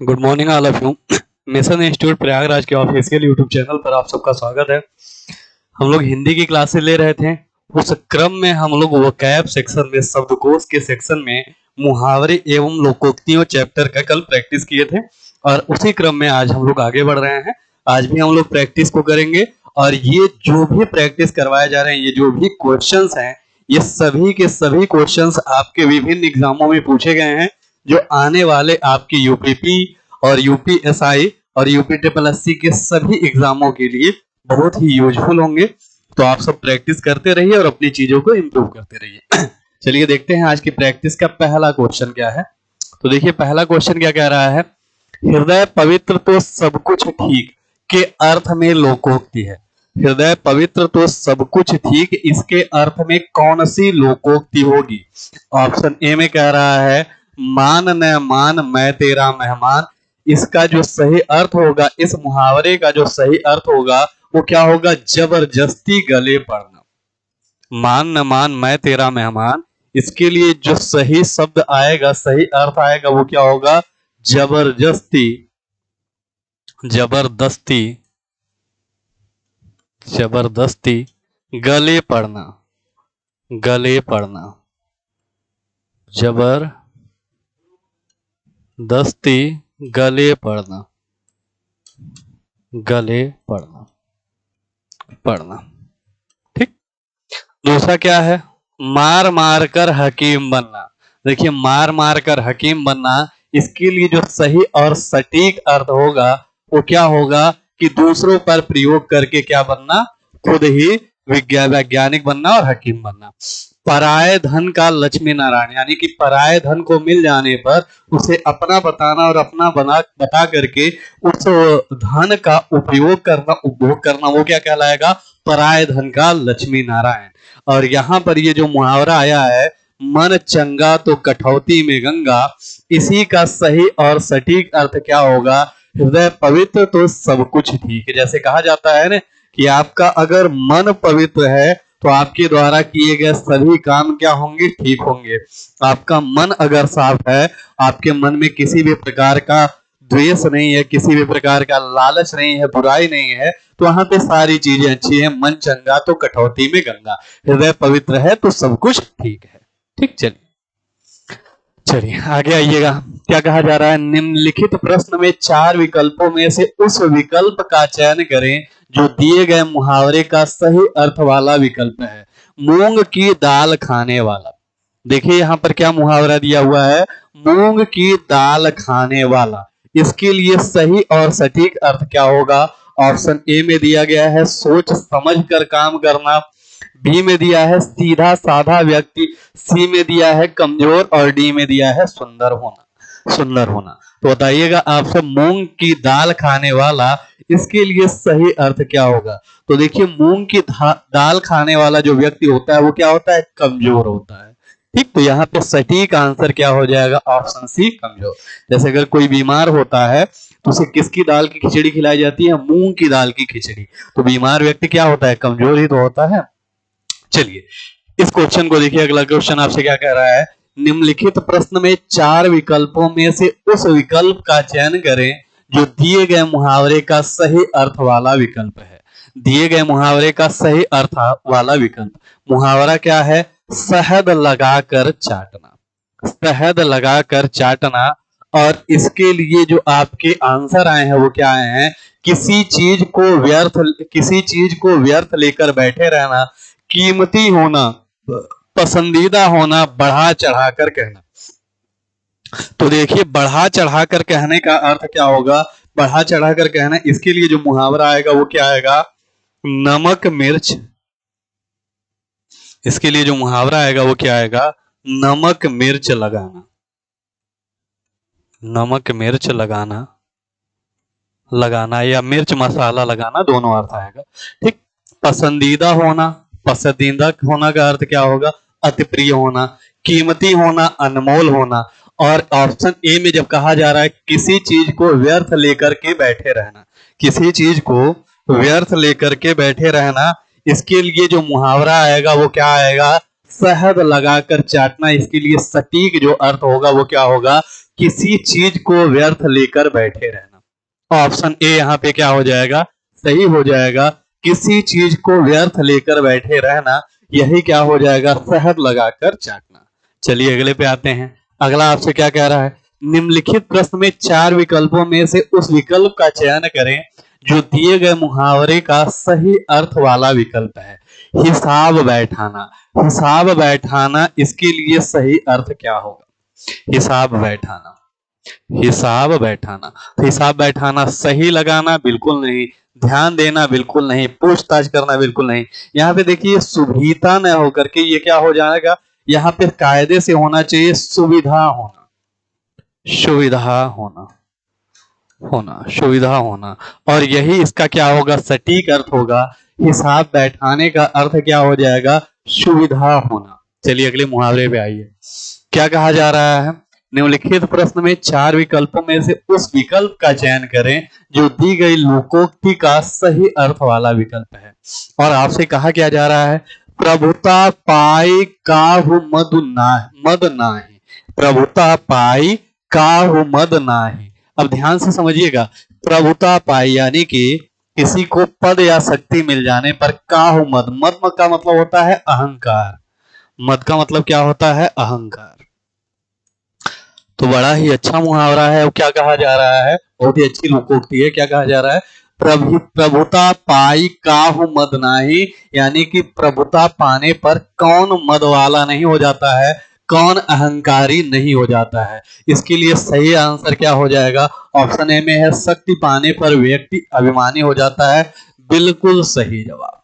Good morning all of you. Mission institute Prayagraj के official YouTube channel पर आप सबका स्वागत है। हम लोग हिंदी की क्लासेस ले रहे थे। उस क्रम में हम लोग वोकैब सेक्शन में, शब्दकोश के सेक्शन में मुहावरे एवं लोकोक्तियों चैप्टर का कल प्रैक्टिस किए थे और उसी क्रम में आज हम लोग आगे बढ़ रहे हैं। आज भी हम लोग प्रैक्टिस को करेंगे और ये जो भी प्रैक्टिस करवाए जा रहे हैं, ये जो भी क्वेश्चंस हैं, ये सभी के सभी क्वेश्चंस आपके विभिन्न एग्जामों में पूछे गए हैं, जो आने वाले आपके यूपीपी और यूपीएसआई और यूपीएससी के सभी एग्जामों के लिए बहुत ही यूजफुल होंगे। तो आप सब प्रैक्टिस करते रहिए और अपनी चीजों को इम्प्रूव करते रहिए। चलिए देखते हैं आज की प्रैक्टिस का पहला क्वेश्चन क्या है। तो देखिए पहला क्वेश्चन क्या कह रहा है। हृदय पवित्र तो सब कुछ ठीक के अर्थ में लोकोक्ति है। हृदय पवित्र तो सब कुछ ठीक, इसके अर्थ में कौन सी लोकोक्ति होगी। ऑप्शन ए में कह रहा है मान न मान मैं तेरा मेहमान। इसका जो सही अर्थ होगा, इस मुहावरे का जो सही अर्थ होगा वो क्या होगा, जबरदस्ती गले पड़ना। मान न मान मैं तेरा मेहमान, इसके लिए जो सही शब्द आएगा, सही अर्थ आएगा, वो क्या होगा, जबरदस्ती। जबरदस्ती जबरदस्ती गले पड़ना। गले पड़ना, जबरदस्ती गले पड़ना। गले पड़ना पड़ना ठीक। दूसरा क्या है, मार मार कर हकीम बनना। देखिए मार मार कर हकीम बनना, इसके लिए जो सही और सटीक अर्थ होगा वो क्या होगा कि दूसरों पर प्रयोग करके क्या बनना, खुद ही वैज्ञानिक बनना और हकीम बनना। पराये धन का लक्ष्मी नारायण, यानी कि पराये धन को मिल जाने पर उसे अपना बताना और अपना बता करके उस धन का उपयोग करना, उपभोग करना, वो क्या कहलाएगा, पराये धन का लक्ष्मी नारायण। और यहाँ पर ये जो मुहावरा आया है, मन चंगा तो कठौती में गंगा, इसी का सही और सटीक अर्थ क्या होगा, हृदय पवित्र तो सब कुछ ठीक है। जैसे कहा जाता है ना कि आपका अगर मन पवित्र है तो आपके द्वारा किए गए सभी काम क्या होंगे, ठीक होंगे। आपका मन अगर साफ है, आपके मन में किसी भी प्रकार का द्वेष नहीं है, किसी भी प्रकार का लालच नहीं है, बुराई नहीं है, तो वहां पे सारी चीजें अच्छी है। मन चंगा तो कठौती में गंगा, हृदय पवित्र है तो सब कुछ ठीक है। ठीक, चलिए आगे आइएगा। क्या कहा जा रहा है, निम्नलिखित प्रश्न में 4 विकल्पों में से उस विकल्प का चयन करें जो दिए गए मुहावरे का सही अर्थ वाला विकल्प है। मूंग की दाल खाने वाला। देखिए यहाँ पर क्या मुहावरा दिया हुआ है, मूंग की दाल खाने वाला। इसके लिए सही और सटीक अर्थ क्या होगा। ऑप्शन ए में दिया गया है सोच समझ कर काम करना, बी में दिया है सीधा साधा व्यक्ति, सी में दिया है कमजोर और डी में दिया है सुंदर होना। सुंदर होना, तो बताइएगा आप सब, मूंग की दाल खाने वाला, इसके लिए सही अर्थ क्या होगा। तो देखिए मूंग की दाल खाने वाला जो व्यक्ति होता है वो क्या होता है, कमजोर होता है। ठीक, तो यहाँ पे सटीक आंसर क्या हो जाएगा, ऑप्शन सी कमजोर। जैसे अगर कोई बीमार होता है तो उसे किसकी दाल की खिचड़ी खिलाई जाती है, मूंग की दाल की खिचड़ी। तो बीमार व्यक्ति क्या होता है, कमजोर ही तो होता है। चलिए इस क्वेश्चन को देखिए, अगला क्वेश्चन आपसे क्या कह रहा है, निम्नलिखित प्रश्न में 4 विकल्पों में से उस विकल्प का चयन करें जो दिए गए मुहावरे का सही अर्थ वाला विकल्प है। दिए गए मुहावरे का सही अर्थ वाला विकल्प, मुहावरा क्या है, शहद लगाकर चाटना। शहद लगाकर चाटना। और इसके लिए जो आपके आंसर आए हैं वो क्या आए हैं, किसी चीज को व्यर्थ लेकर बैठे रहना, कीमती होना, पसंदीदा होना, बढ़ा चढ़ाकर कहना। तो देखिए बढ़ा चढ़ाकर कहने का अर्थ क्या होगा, बढ़ा चढ़ाकर कहना। इसके लिए जो मुहावरा आएगा वो क्या आएगा, नमक मिर्च। इसके लिए जो मुहावरा आएगा वो क्या आएगा, नमक मिर्च लगाना। नमक मिर्च लगाना, लगाना या मिर्च मसाला लगाना, दोनों अर्थ आएगा। ठीक, पसंदीदा होना, पसंदीदा होना का अर्थ क्या होगा, अति प्रिय होना, कीमती होना, अनमोल होना। और ऑप्शन ए में जब कहा जा रहा है किसी चीज को व्यर्थ लेकर के बैठे रहना, किसी चीज को व्यर्थ लेकर के बैठे रहना, इसके लिए जो मुहावरा आएगा वो क्या आएगा, शहद लगाकर चाटना। इसके लिए सटीक जो अर्थ होगा वो क्या होगा, किसी चीज को व्यर्थ लेकर बैठे रहना। ऑप्शन ए यहाँ पे क्या हो जाएगा, सही हो जाएगा। किसी चीज को व्यर्थ लेकर बैठे रहना, यही क्या हो जाएगा, शहद लगाकर चाटना। चलिए अगले पे आते हैं। अगला आपसे क्या कह रहा है, निम्नलिखित प्रश्न में 4 विकल्पों में से उस विकल्प का चयन करें जो दिए गए मुहावरे का सही अर्थ वाला विकल्प है। हिसाब बैठाना, हिसाब बैठाना, इसके लिए सही अर्थ क्या होगा, हिसाब बैठाना, हिसाब बैठाना। तो हिसाब बैठाना सही लगाना बिल्कुल नहीं, ध्यान देना बिल्कुल नहीं, पूछताछ करना बिल्कुल नहीं। यहाँ पे देखिए सुविधा न होकर के ये क्या हो जाएगा, यहाँ पे कायदे से होना चाहिए सुविधा होना, सुविधा होना, होना, सुविधा होना। और यही इसका क्या होगा, सटीक अर्थ होगा। हिसाब बैठाने का अर्थ क्या हो जाएगा, सुविधा होना। चलिए अगले मुहावरे पे आइए। क्या कहा जा रहा है, निम्नलिखित प्रश्न में 4 विकल्पों में से उस विकल्प का चयन करें जो दी गई लोकोक्ति का सही अर्थ वाला विकल्प है। और आपसे कहा क्या जा रहा है, प्रभुता पाई काहू मद नाही, प्रभुता पाई काहू मद नाही। अब ध्यान से समझिएगा, प्रभुता पाई यानी कि किसी को पद या शक्ति मिल जाने पर काहू मद, मद का मतलब होता है अहंकार, मद का मतलब क्या होता है, अहंकार। तो बड़ा ही अच्छा मुहावरा है। क्या कहा जा रहा है, बहुत ही अच्छी लोकोक्ति है। क्या कहा जा रहा है, प्रभुता पाई काहू मद नाही, यानी कि प्रभुता पाने पर कौन मद वाला नहीं हो जाता है, कौन अहंकारी नहीं हो जाता है। इसके लिए सही आंसर क्या हो जाएगा, ऑप्शन ए में है, शक्ति पाने पर व्यक्ति अभिमानी हो जाता है। बिल्कुल सही जवाब।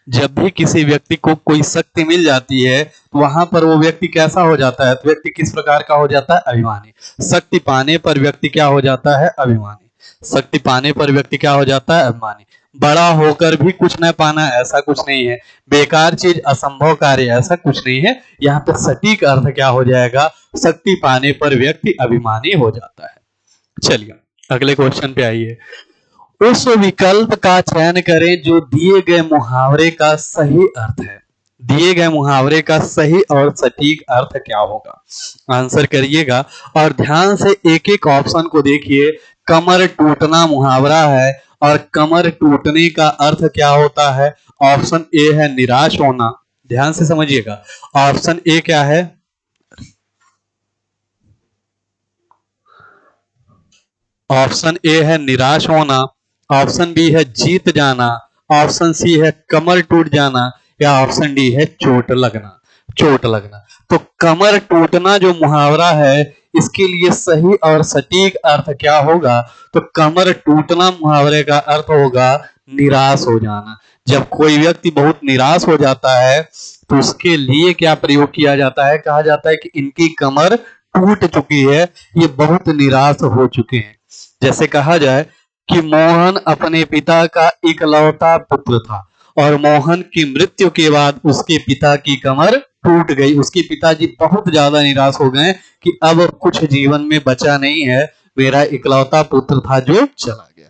जब भी किसी व्यक्ति को कोई शक्ति मिल जाती है तो वहां पर वो व्यक्ति कैसा हो जाता है, तो व्यक्ति किस प्रकार का हो जाता है, अभिमानी। शक्ति पाने पर व्यक्ति क्या हो जाता है, अभिमानी। शक्ति पाने पर व्यक्ति क्या हो जाता है, अभिमानी। बड़ा होकर भी कुछ न पाना, ऐसा कुछ नहीं है। बेकार चीज, असंभव कार्य, ऐसा कुछ नहीं है। यहाँ पे सटीक अर्थ क्या हो जाएगा, शक्ति पाने पर व्यक्ति अभिमानी हो जाता है। चलिए अगले क्वेश्चन पे आइए। उस विकल्प का चयन करें जो दिए गए मुहावरे का सही अर्थ है। दिए गए मुहावरे का सही और सटीक अर्थ क्या होगा, आंसर करिएगा और ध्यान से एक एक ऑप्शन को देखिए। कमर टूटना मुहावरा है और कमर टूटने का अर्थ क्या होता है, ऑप्शन ए है निराश होना। ध्यान से समझिएगा, ऑप्शन ए क्या है, ऑप्शन ए है निराश होना, ऑप्शन बी है जीत जाना, ऑप्शन सी है कमर टूट जाना, या ऑप्शन डी है चोट लगना, चोट लगना। तो कमर टूटना जो मुहावरा है इसके लिए सही और सटीक अर्थ क्या होगा, तो कमर टूटना मुहावरे का अर्थ होगा निराश हो जाना। जब कोई व्यक्ति बहुत निराश हो जाता है तो उसके लिए क्या प्रयोग किया जाता है, कहा जाता है कि इनकी कमर टूट चुकी है, ये बहुत निराश हो चुके हैं। जैसे कहा जाए कि मोहन अपने पिता का इकलौता पुत्र था और मोहन की मृत्यु के बाद उसके पिता की कमर टूट गई। उसके पिताजी बहुत ज्यादा निराश हो गए कि अब कुछ जीवन में बचा नहीं है, मेरा इकलौता पुत्र था जो चला गया।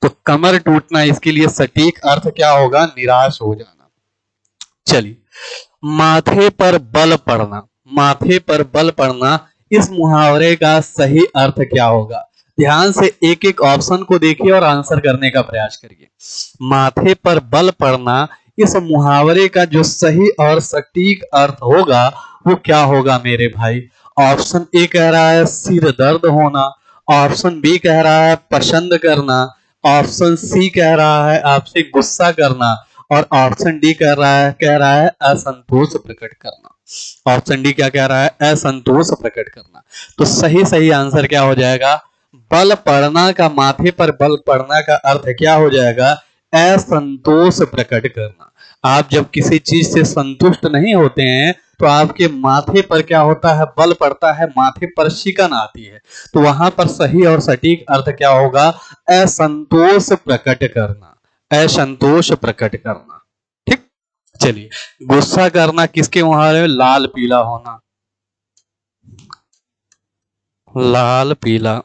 तो कमर टूटना, इसके लिए सटीक अर्थ क्या होगा, निराश हो जाना। चलिए, माथे पर बल पड़ना, माथे पर बल पड़ना, इस मुहावरे का सही अर्थ क्या होगा। ध्यान से एक एक ऑप्शन को देखिए और आंसर करने का प्रयास करिए। माथे पर बल पड़ना, इस मुहावरे का जो सही और सटीक अर्थ होगा वो क्या होगा मेरे भाई। ऑप्शन ए कह रहा है सिर दर्द होना, ऑप्शन बी कह रहा है पसंद करना, ऑप्शन सी कह रहा है आपसे गुस्सा करना, और ऑप्शन डी कह रहा है असंतोष प्रकट करना। ऑप्शन डी क्या कह रहा है, असंतोष प्रकट करना। तो सही सही आंसर क्या हो जाएगा, बल पड़ना का, माथे पर बल पड़ना का अर्थ क्या हो जाएगा, असंतोष प्रकट करना। आप जब किसी चीज से संतुष्ट नहीं होते हैं तो आपके माथे पर क्या होता है, बल पड़ता है, माथे पर शिकन आती है। तो वहां पर सही और सटीक अर्थ क्या होगा, असंतोष प्रकट करना, असंतोष प्रकट करना। ठीक, चलिए, गुस्सा करना किसके मुहावरे में, लाल पीला होना, लाल पीला,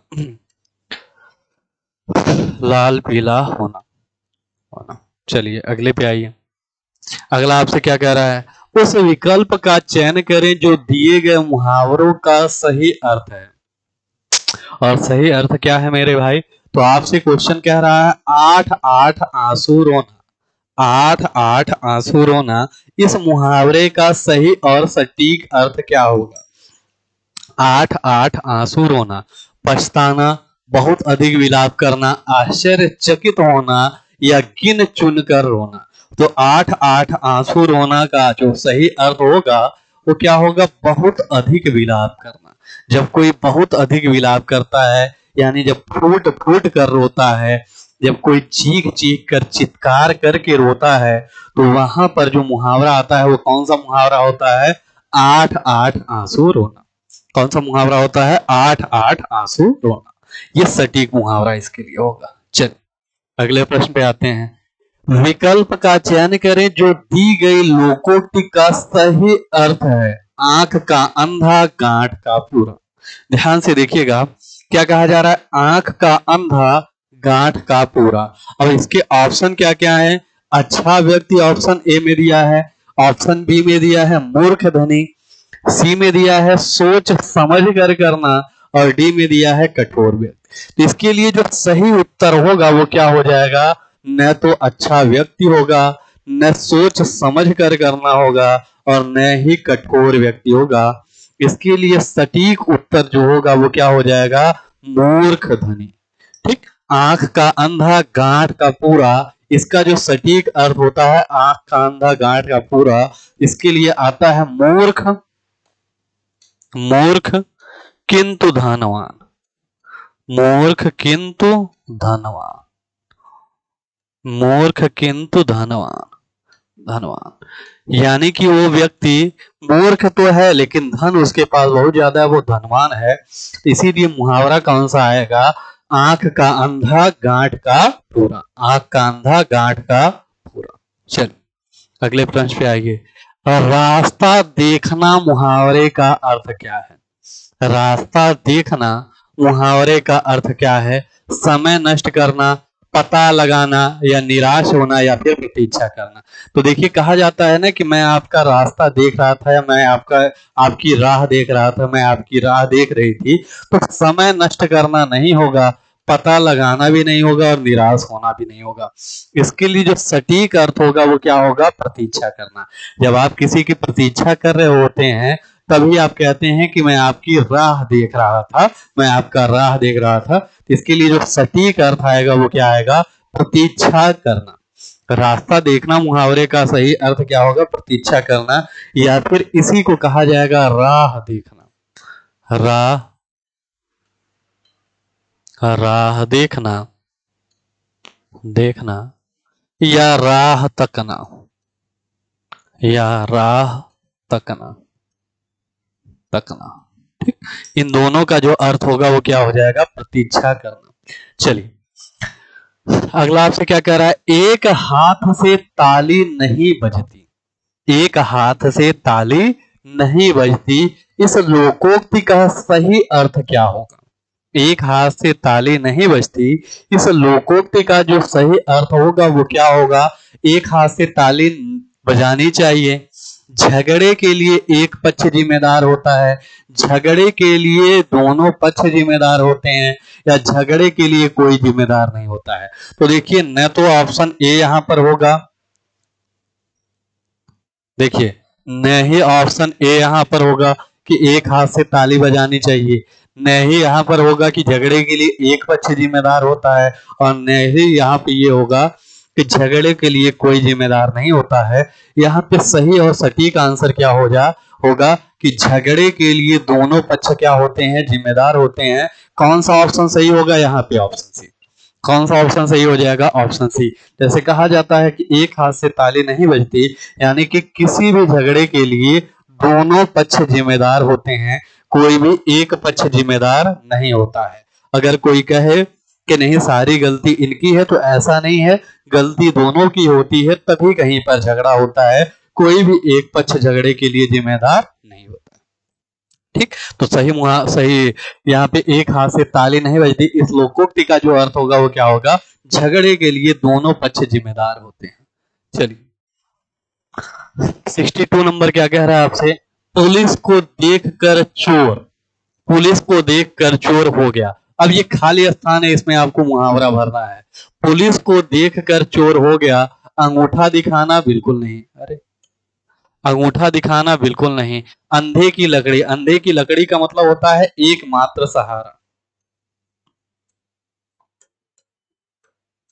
लाल पीला होना, होना। चलिए अगले पे आइए। अगला आपसे क्या कह रहा है, उस विकल्प का चयन करें जो दिए गए मुहावरों का सही अर्थ है। और सही अर्थ क्या है मेरे भाई? तो आपसे क्वेश्चन कह रहा है 8 आंसू रोना, 8 आंसू रोना, इस मुहावरे का सही और सटीक अर्थ क्या होगा? 8 आंसू रोना, पछताना, बहुत अधिक विलाप करना, आश्चर्यचकित होना या गिन चुन कर रोना। तो 8 आंसू रोना का जो सही अर्थ होगा वो क्या होगा? बहुत अधिक विलाप करना। जब कोई बहुत अधिक विलाप करता है, यानी जब फूट फूट कर रोता है, जब कोई चीख चीख कर चित्कार करके रोता है, तो वहां पर जो मुहावरा आता है वो कौन सा मुहावरा होता है? 8 आंसू रोना। कौन सा मुहावरा होता है? 8 आंसू रोना। ये सटीक मुहावरा इसके लिए होगा। चलिए अगले प्रश्न पे आते हैं। विकल्प का चयन करें जो दी गई लोकोक्ति का सही अर्थ है। आंख का अंधा, गांठ का पूरा। ध्यान से देखिएगा क्या कहा जा रहा है? आंख का अंधा, गांठ का पूरा। अब इसके ऑप्शन क्या क्या है? अच्छा व्यक्ति ऑप्शन ए में दिया है, ऑप्शन बी में दिया है मूर्ख धनी, सी में दिया है सोच समझ कर करना, और डी में दिया है कठोर व्यक्ति। तो इसके लिए जो सही उत्तर होगा वो क्या हो जाएगा? न तो अच्छा व्यक्ति होगा, न सोच समझ कर करना होगा, और न ही कठोर व्यक्ति होगा। इसके लिए सटीक उत्तर जो होगा वो क्या हो जाएगा? मूर्ख धनी। ठीक, आंख का अंधा, गांठ का पूरा, इसका जो सटीक अर्थ होता है आंख का अंधा, गांठ का पूरा, इसके लिए आता है मूर्ख, मूर्ख किंतु धनवान, मूर्ख किंतु धनवान, मूर्ख किंतु धनवान, धनवान। यानी कि वो व्यक्ति मूर्ख तो है लेकिन धन उसके पास बहुत ज्यादा है, वो धनवान है। इसीलिए मुहावरा कौन सा आएगा? आंख का अंधा, गांठ का पूरा। आंख का अंधा, गांठ का पूरा। चलिए अगले प्रश्न पे आइए। रास्ता देखना मुहावरे का अर्थ क्या है? रास्ता देखना मुहावरे का अर्थ क्या है? समय नष्ट करना, पता लगाना, या निराश होना, या फिर प्रतीक्षा करना। तो देखिए कहा जाता है ना कि मैं आपका रास्ता देख रहा था, या मैं आपकी राह देख रहा था, मैं आपकी राह देख रही थी। तो समय नष्ट करना नहीं होगा, पता लगाना भी नहीं होगा, और निराश होना भी नहीं होगा। इसके लिए जो सटीक अर्थ होगा वो क्या होगा? प्रतीक्षा करना। जब आप किसी की प्रतीक्षा कर रहे होते हैं तभी आप कहते हैं कि मैं आपकी राह देख रहा था, मैं आपका राह देख रहा था। इसके लिए जो सटीक अर्थ आएगा वो क्या आएगा? प्रतीक्षा करना। रास्ता देखना मुहावरे का सही अर्थ क्या होगा? प्रतीक्षा करना, या फिर इसी को कहा जाएगा राह देखना। राह देखना, देखना, या राह तकना, या राह तकना, तकना। ठीक, इन दोनों का जो अर्थ होगा वो क्या हो जाएगा? प्रतीक्षा करना। चलिए अगला आपसे क्या कह रहा है? एक हाथ से ताली नहीं बजती, एक हाथ से ताली नहीं बजती, इस लोकोक्ति का सही अर्थ क्या होगा? एक हाथ से ताली नहीं बजती, इस लोकोक्ति का जो सही अर्थ होगा वो क्या होगा? एक हाथ से ताली बजानी चाहिए, झगड़े के लिए एक पक्ष जिम्मेदार होता है, झगड़े के लिए दोनों पक्ष जिम्मेदार होते हैं, या झगड़े के लिए कोई जिम्मेदार नहीं होता है। तो देखिए न तो ऑप्शन ए यहां पर होगा, देखिए न ही ऑप्शन ए यहां पर होगा कि एक हाथ से ताली बजानी चाहिए, न ही यहाँ पर होगा कि झगड़े के लिए एक पक्ष जिम्मेदार होता है, और न ही यहाँ पे ये होगा कि झगड़े के लिए कोई जिम्मेदार नहीं होता है। यहाँ पे सही और सटीक आंसर क्या होगा कि झगड़े के लिए दोनों पक्ष क्या होते हैं? जिम्मेदार होते हैं। कौन सा ऑप्शन सही होगा? यहाँ पे ऑप्शन सी। कौन सा ऑप्शन सही हो जाएगा? Option C. जैसे कहा जाता है कि एक हाथ से ताली नहीं बजती, यानी कि किसी भी झगड़े के लिए दोनों पक्ष जिम्मेदार होते हैं, कोई भी एक पक्ष जिम्मेदार नहीं होता है। अगर कोई कहे कि नहीं सारी गलती इनकी है, तो ऐसा नहीं है, गलती दोनों की होती है, तभी कहीं पर झगड़ा होता है। कोई भी एक पक्ष झगड़े के लिए जिम्मेदार नहीं होता। ठीक, तो सही यहाँ पे एक हाथ से ताली नहीं बजती, इस लोकोक्ति का जो अर्थ होगा वो क्या होगा? झगड़े के लिए दोनों पक्ष जिम्मेदार होते हैं। चलिए 62 नंबर क्या कह रहा है आपसे? पुलिस को देखकर चोर पुलिस को देखकर चोर हो गया। अब ये खाली स्थान है, इसमें आपको मुहावरा भरना है। पुलिस को देखकर चोर हो गया, अंगूठा दिखाना बिल्कुल नहीं। अरे अंगूठा दिखाना बिल्कुल नहीं। अंधे की लकड़ी, अंधे की लकड़ी का मतलब होता है एकमात्र सहारा,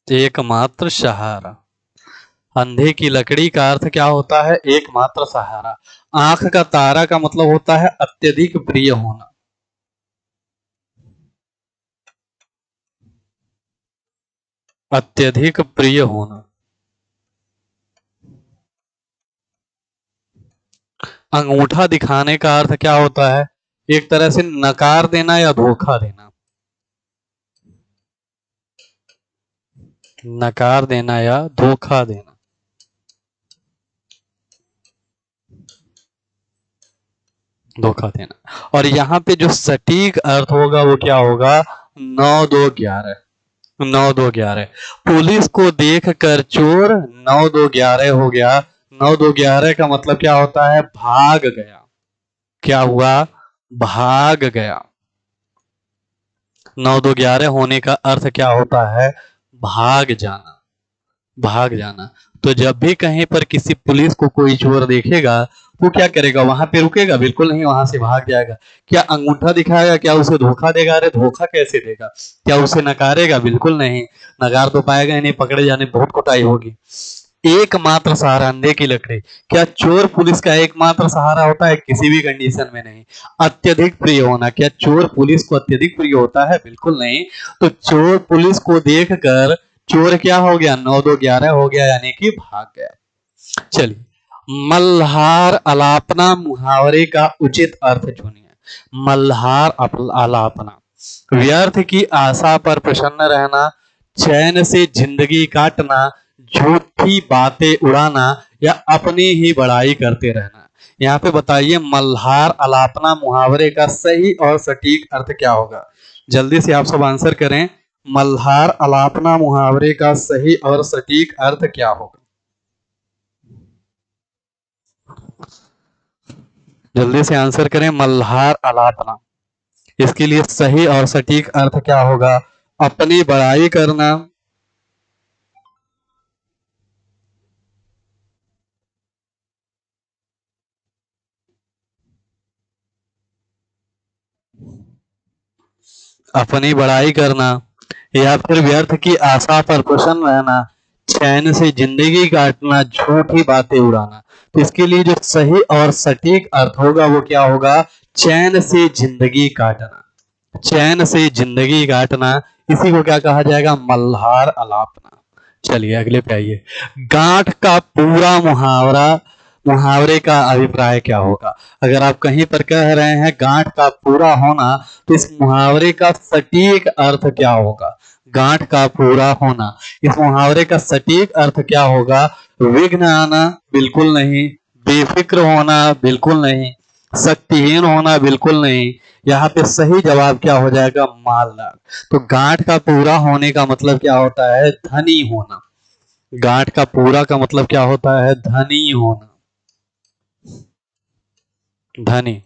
एकमात्र सहारा। अंधे की लकड़ी का अर्थ क्या होता है? एकमात्र सहारा। आंख का तारा का मतलब होता है अत्यधिक प्रिय होना, अत्यधिक प्रिय होना। अंगूठा दिखाने का अर्थ क्या होता है? एक तरह से नकार देना या धोखा देना, नकार देना या धोखा देना, धोखा देना। और यहाँ पे जो सटीक अर्थ होगा वो क्या होगा? 9 2 11, 9 2 11। पुलिस को देख कर चोर 9 2 11 हो गया। 9 2 11 का मतलब क्या होता है? भाग गया। क्या हुआ? भाग गया। 9 2 11 होने का अर्थ क्या होता है? भाग जाना, भाग जाना। तो जब भी कहीं पर किसी पुलिस को कोई चोर देखेगा वो क्या करेगा? वहां पे रुकेगा? बिल्कुल नहीं, वहां से भाग जाएगा। क्या अंगूठा दिखाएगा? क्या उसे धोखा देगा? अरे धोखा कैसे देगा? क्या उसे नकारेगा? बिल्कुल नहीं, नकार तो पाएगा ही नहीं, पकड़े जाने बहुत कुटाई होगी। एकमात्र सहारा, अंधे की लकड़ी। क्या चोर पुलिस का एकमात्र सहारा होता है? किसी भी कंडीशन में नहीं। अत्यधिक प्रिय होना, क्या चोर पुलिस को अत्यधिक प्रिय होता है? बिल्कुल नहीं। तो चोर पुलिस को देखकर चोर क्या हो गया? 9 2 11 हो गया, यानी कि भाग गया। चलिए, मल्हार अलापना मुहावरे का उचित अर्थ चुनिए। मल्हार अलापना, व्यर्थ की आशा पर प्रसन्न रहना, चैन से जिंदगी काटना, झूठी बातें उड़ाना, या अपनी ही बड़ाई करते रहना। यहाँ पे बताइए मल्हार अलापना मुहावरे का सही और सटीक अर्थ क्या होगा? जल्दी से आप सब आंसर करें। मल्हार अलापना मुहावरे का सही और सटीक अर्थ क्या होगा? जल्दी से आंसर करें। मल्हार अलापना, इसके लिए सही और सटीक अर्थ क्या होगा? अपनी बड़ाई करना, अपनी बड़ाई करना, या फिर व्यर्थ की आशा पर प्रसन्न रहना, चैन से जिंदगी काटना, झूठी बातें उड़ाना। तो इसके लिए जो सही और सटीक अर्थ होगा वो क्या होगा? चैन से जिंदगी काटना, चैन से जिंदगी काटना। इसी को क्या कहा जाएगा? मल्हार अलापना। चलिए अगले पे आइए। गांठ का पूरा मुहावरा, मुहावरे का अभिप्राय क्या होगा? अगर आप कहीं पर कह रहे हैं गांठ का पूरा होना, तो इस मुहावरे का सटीक अर्थ क्या होगा? गांठ का पूरा होना, इस मुहावरे का सटीक अर्थ क्या होगा? विघ्न आना बिल्कुल नहीं, बेफिक्र होना बिल्कुल नहीं, शक्तिहीन होना बिल्कुल नहीं। यहाँ पे सही जवाब क्या हो जाएगा? मालदार। तो गांठ का पूरा होने का मतलब क्या होता है? धनी होना। गांठ का पूरा का मतलब क्या होता है? धनी होना, धनी।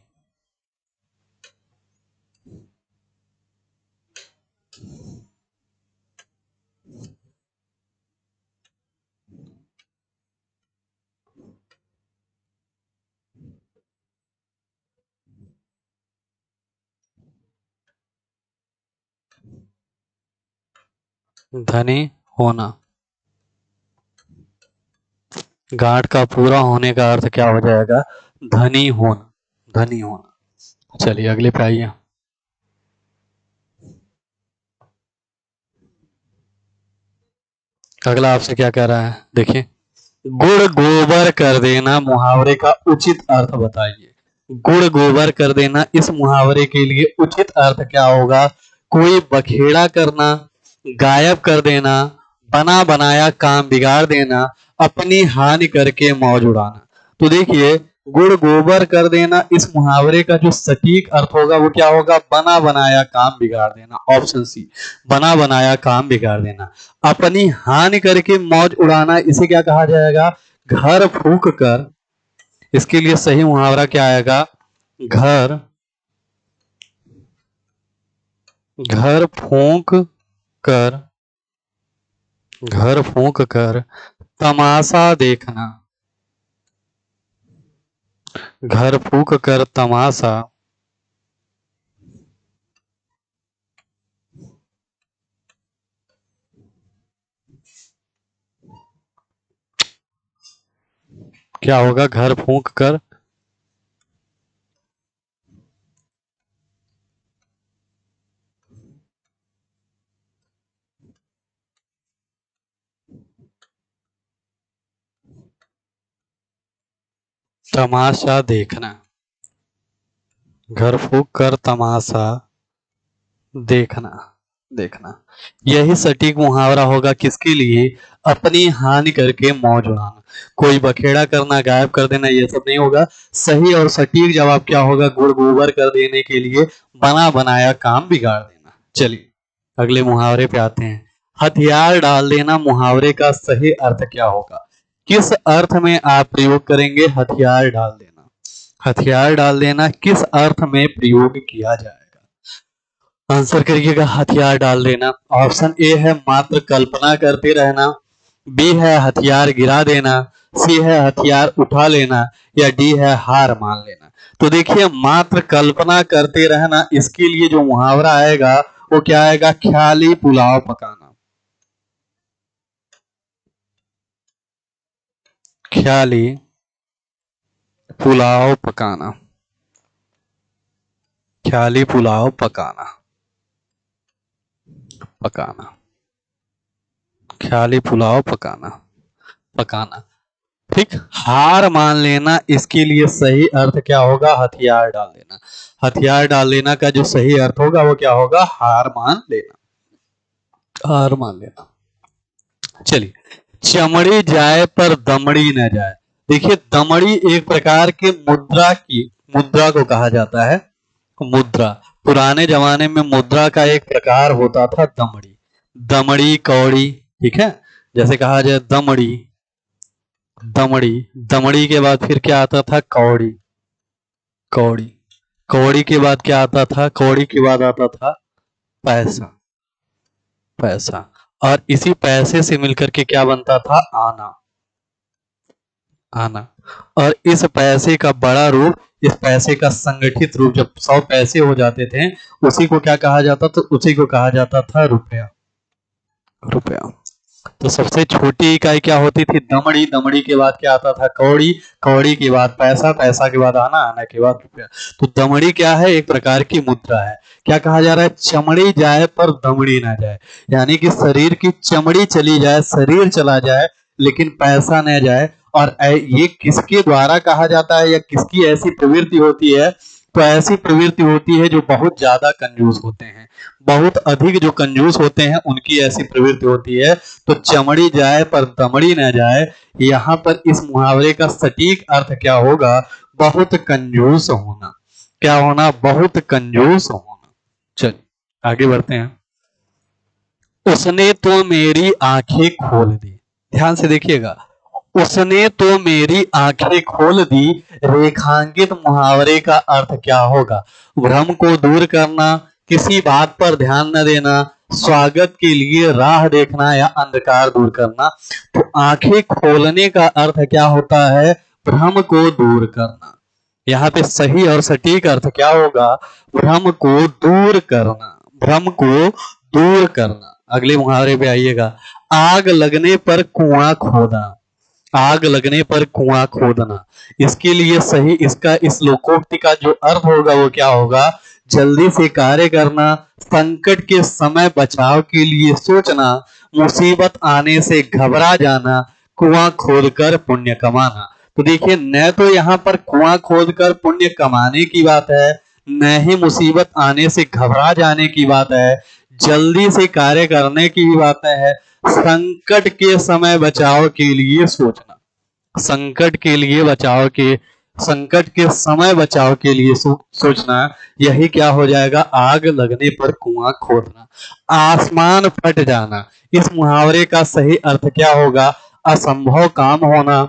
धनी होना, गांठ का पूरा होने का अर्थ क्या हो जाएगा? धनी होना, धनी होना। चलिए अगले पे आइए। अगला आपसे क्या कह रहा है, देखिए। गुड़ गोबर कर देना मुहावरे का उचित अर्थ बताइए। गुड़ गोबर कर देना, इस मुहावरे के लिए उचित अर्थ क्या होगा? कोई बखेड़ा करना, गायब कर देना, बना बनाया काम बिगाड़ देना, अपनी हानि करके मौज उड़ाना। तो देखिए, गुड़ गोबर कर देना, इस मुहावरे का जो सटीक अर्थ होगा वो क्या होगा? बना बनाया काम बिगाड़ देना, ऑप्शन सी, बना बनाया काम बिगाड़ देना। अपनी हानि करके मौज उड़ाना, इसे क्या कहा जाएगा? घर फूंक कर। इसके लिए सही मुहावरा क्या आएगा? घर घर फूंक कर, घर फूंक कर तमाशा देखना, घर फूंक कर तमाशा क्या होगा? घर फूंक कर तमाशा देखना, घर फूंक कर तमाशा देखना, देखना। यही सटीक मुहावरा होगा किसके लिए? अपनी हानि करके मौज उड़ाना। कोई बखेड़ा करना, गायब कर देना, ये सब नहीं होगा। सही और सटीक जवाब क्या होगा? गुड़ गोबर कर देने के लिए बना बनाया काम बिगाड़ देना। चलिए अगले मुहावरे पे आते हैं। हथियार डाल देना मुहावरे का सही अर्थ क्या होगा? किस अर्थ में आप प्रयोग करेंगे हथियार डाल देना? हथियार डाल देना किस अर्थ में प्रयोग किया जाएगा? आंसर करिएगा हथियार डाल देना। ऑप्शन ए है मात्र कल्पना करते रहना, बी है हथियार गिरा देना, सी है हथियार उठा लेना, या डी है हार मान लेना। तो देखिए मात्र कल्पना करते रहना, इसके लिए जो मुहावरा आएगा वो क्या आएगा? ख्याली पुलाव पकाना, ख्याली पुलाव पकाना, ख्याली पुलाव पकाना, पकाना, ख्याली पुलाव पकाना, पकाना। ठीक। हार मान लेना, इसके लिए सही अर्थ क्या होगा? हथियार डाल देना। हथियार डाल देना का जो सही अर्थ होगा वो क्या होगा? हार मान लेना, हार मान लेना। चलिए, चमड़ी जाए पर दमड़ी न जाए। देखिए दमड़ी एक प्रकार के मुद्रा की, मुद्रा को कहा जाता है मुद्रा। पुराने जमाने में मुद्रा का एक प्रकार होता था दमड़ी, दमड़ी कौड़ी। ठीक है, जैसे कहा जाए दमड़ी, दमड़ी, दमड़ी के बाद फिर क्या आता था? कौड़ी, कौड़ी, कौड़ी के बाद क्या आता था? कौड़ी के बाद आता था पैसा, पैसा। और इसी पैसे से मिलकर के क्या बनता था? आना, आना। और इस पैसे का बड़ा रूप, इस पैसे का संगठित रूप, जब 100 पैसे हो जाते थे उसी को क्या कहा जाता? तो उसी को कहा जाता था रुपया, रुपया। तो सबसे छोटी इकाई क्या होती थी? दमड़ी, दमड़ी के बाद क्या आता था? कौड़ी, कौड़ी के बाद पैसा, पैसा के बाद आना, आना के बाद रुपया। तो दमड़ी क्या है? एक प्रकार की मुद्रा है। क्या कहा जा रहा है? चमड़ी जाए पर दमड़ी ना जाए, यानी कि शरीर की चमड़ी चली जाए, शरीर चला जाए, लेकिन पैसा न जाए। और ये किसके द्वारा कहा जाता है या किसकी ऐसी प्रवृत्ति होती है? तो ऐसी प्रवृत्ति होती है जो बहुत ज्यादा कंजूस होते हैं, बहुत अधिक जो कंजूस होते हैं उनकी ऐसी प्रवृत्ति होती है। तो चमड़ी जाए पर दमड़ी न जाए, यहाँ पर इस मुहावरे का सटीक अर्थ क्या होगा? बहुत कंजूस होना। क्या होना? बहुत कंजूस होना। चलिए आगे बढ़ते हैं। उसने तो मेरी आंखें खोल दी, ध्यान से देखिएगा। उसने तो मेरी आंखें खोल दी, रेखांकित मुहावरे का अर्थ क्या होगा? भ्रम को दूर करना, किसी बात पर ध्यान न देना, स्वागत के लिए राह देखना, या अंधकार दूर करना। तो आंखें खोलने का अर्थ क्या होता है? भ्रम को दूर करना। यहाँ पे सही और सटीक अर्थ क्या होगा? भ्रम को दूर करना, भ्रम को दूर करना। अगले मुहावरे पे आइएगा। आग लगने पर कुआं खोदना, आग लगने पर कुआं खोदना। इसके लिए सही, इसका इस लोकोक्ति का जो अर्थ होगा वो क्या होगा? जल्दी से कार्य करना, संकट के समय बचाव के लिए सोचना, मुसीबत आने से घबरा जाना, कुआं खोदकर पुण्य कमाना। तो देखिए न तो यहाँ पर कुआं खोदकर पुण्य कमाने की बात है, न ही मुसीबत आने से घबरा जाने की बात है, जल्दी से कार्य करने की भी बात है, संकट के समय बचाव के लिए सोचना, संकट के लिए बचाव के, संकट के समय बचाव के लिए सोचना। यही क्या हो जाएगा? आग लगने पर कुआं खोदना। आसमान फट जाना, इस मुहावरे का सही अर्थ क्या होगा? असंभव काम होना,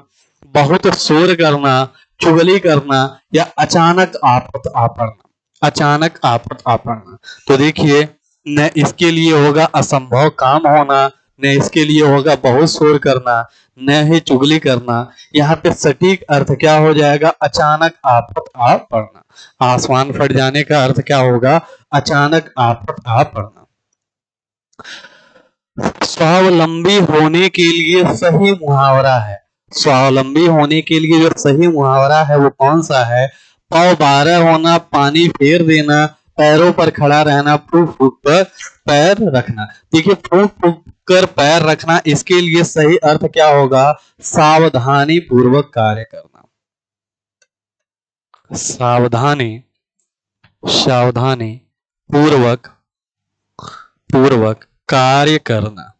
बहुत शोर करना, चुगली करना, या अचानक आपत आ पड़ना, अचानक आपत आ पड़ना। तो देखिए न इसके लिए होगा असंभव काम होना, न इसके लिए होगा बहुत शोर करना, न ही चुगली करना। यहाँ पे सटीक अर्थ क्या हो जाएगा? अचानक आफत आ पड़ना। आसमान फट जाने का अर्थ क्या होगा? अचानक आफत आ पड़ना। स्वावलंबी होने के लिए सही मुहावरा है। स्वावलंबी होने के लिए जो सही मुहावरा है वो कौन सा है? पौ 12 होना, पानी फेर देना, पैरों पर खड़ा रहना, फूक फूक कर पैर रखना। देखिए फूक फूक कर पैर रखना, इसके लिए सही अर्थ क्या होगा? सावधानी पूर्वक कार्य करना। सावधानी, सावधानी पूर्वक, पूर्वक कार्य करना।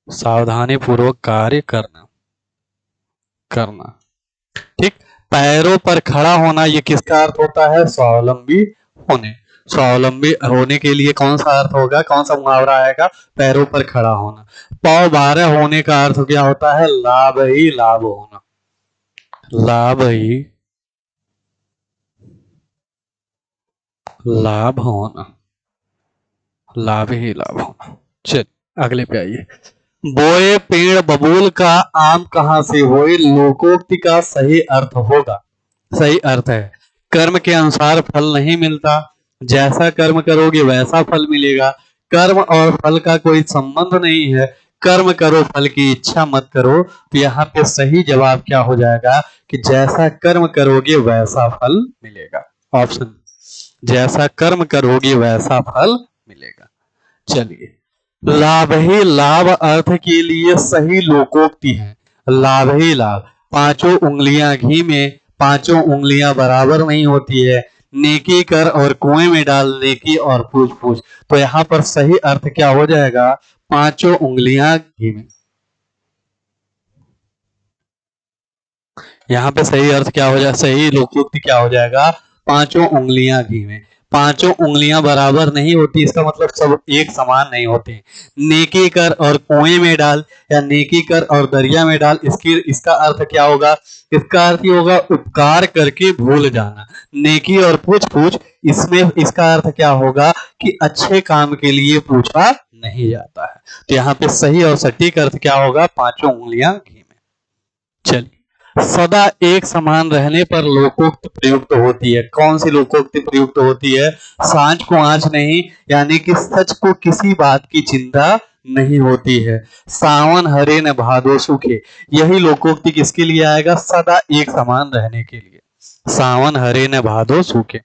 सावधानी पूर्वक कार्य करना, करना। ठीक। पैरों पर खड़ा होना, ये किसका अर्थ होता है? स्वावलंबी होने। स्वावलंबी होने के लिए कौन सा अर्थ होगा? कौन सा मुहावरा आएगा? पैरों पर खड़ा होना। पौ 12 होने का अर्थ क्या होता है? लाभ ही लाभ होना। लाभ ही लाभ होना, लाभ ही लाभ होना। चल अगले पे आइए। बोए पेड़ बबूल का, आम कहां से होए? लोकोक्ति का सही अर्थ होगा, सही अर्थ है, कर्म के अनुसार फल नहीं मिलता, जैसा कर्म करोगे वैसा फल मिलेगा। कर्म और फल का कोई संबंध नहीं है, कर्म करो फल की इच्छा मत करो। तो यहाँ पे सही जवाब क्या हो जाएगा? कि जैसा कर्म करोगे वैसा फल मिलेगा। ऑप्शन, जैसा कर्म करोगे वैसा फल मिलेगा। चलिए, लाभ ही लाभ अर्थ के लिए सही लोकोक्ति है। लाभ ही लाभ, पांचों उंगलियां घी में, पांचों उंगलियां बराबर नहीं होती है। नेकी कर और कुएं में डाल, नेकी और पूछ पूछ। तो यहाँ पर सही अर्थ क्या हो जाएगा? पांचों उंगलियां घी में। यहाँ पे सही अर्थ क्या हो जाएगा? सही लोकोक्ति क्या हो जाएगा? पांचों उंगलियां घी में। पांचों उंगलियां बराबर नहीं होती, इसका मतलब सब एक समान नहीं होते। नेकी कर और कुएं में डाल, या नेकी कर और दरिया में डाल, इसका अर्थ क्या होगा? इसका अर्थ ये होगा उपकार करके भूल जाना। नेकी और पूछ पूछ, इसमें इसका अर्थ क्या होगा? कि अच्छे काम के लिए पूछा नहीं जाता है। तो यहाँ पे सही और सटीक अर्थ क्या होगा? पांचों उंगलियां घी में। चलिए, सदा एक समान रहने पर लोकोक्त प्रयुक्त होती है। कौन सी लोकोक्ति प्रयुक्त होती है? सांझ को आंच नहीं, यानी कि सच को किसी बात की चिंता नहीं होती है। सावन हरे न भादो सूखे, यही लोकोक्ति किसके लिए आएगा? सदा एक समान रहने के लिए। सावन हरे न भादो सूखे।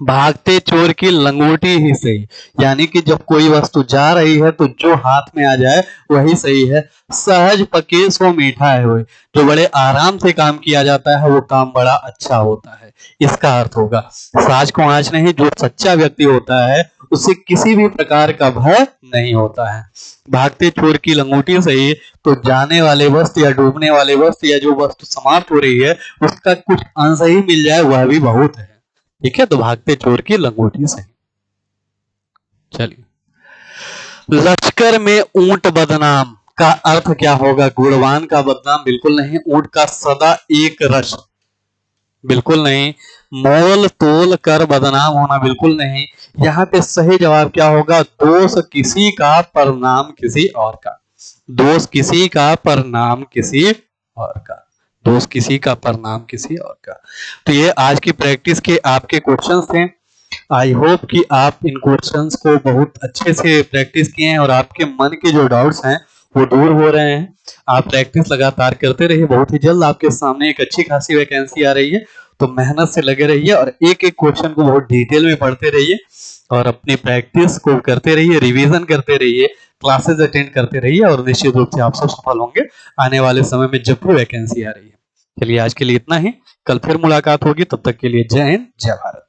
भागते चोर की लंगोटी ही सही, यानी कि जब कोई वस्तु जा रही है तो जो हाथ में आ जाए वही सही है। सहज पके सो मीठा है वो, जो बड़े आराम से काम किया जाता है वो काम बड़ा अच्छा होता है, इसका अर्थ होगा। साज को आंच नहीं, जो सच्चा व्यक्ति होता है उसे किसी भी प्रकार का भय नहीं होता है। भागते चोर की लंगोटी सही, तो जाने वाले वस्तु या डूबने वाले वस्तु या जो वस्तु समाप्त हो रही है उसका कुछ अंश ही मिल जाए वह भी बहुत है। ठीक है, तो भागते चोर की लंगोटी सही। चलिए, लश्कर में ऊंट बदनाम का अर्थ क्या होगा? गुणवान का बदनाम बिल्कुल नहीं, ऊंट का सदा एक रस बिल्कुल नहीं, मोल तोल कर बदनाम होना बिल्कुल नहीं। यहाँ पे सही जवाब क्या होगा? दोष किसी का पर नाम किसी और का। दोष किसी का पर नाम किसी और का। दोष किसी का पर नाम किसी और का। तो ये आज की प्रैक्टिस के आपके क्वेश्चंस थे। आई होप कि आप इन क्वेश्चंस को बहुत अच्छे से प्रैक्टिस किए हैं और आपके मन के जो डाउट्स हैं वो दूर हो रहे हैं। आप प्रैक्टिस लगातार करते रहिए, बहुत ही जल्द आपके सामने एक अच्छी खासी वैकेंसी आ रही है। तो मेहनत से लगे रहिए और एक एक क्वेश्चन को बहुत डिटेल में पढ़ते रहिए और अपनी प्रैक्टिस को करते रहिए, रिवीजन करते रहिए, क्लासेस अटेंड करते रहिए और निश्चित रूप से आप सब सफल होंगे आने वाले समय में जब भी वैकेंसी आ रही है। चलिए, आज के लिए इतना ही, कल फिर मुलाकात होगी, तब तक के लिए जय हिंद, जय भारत।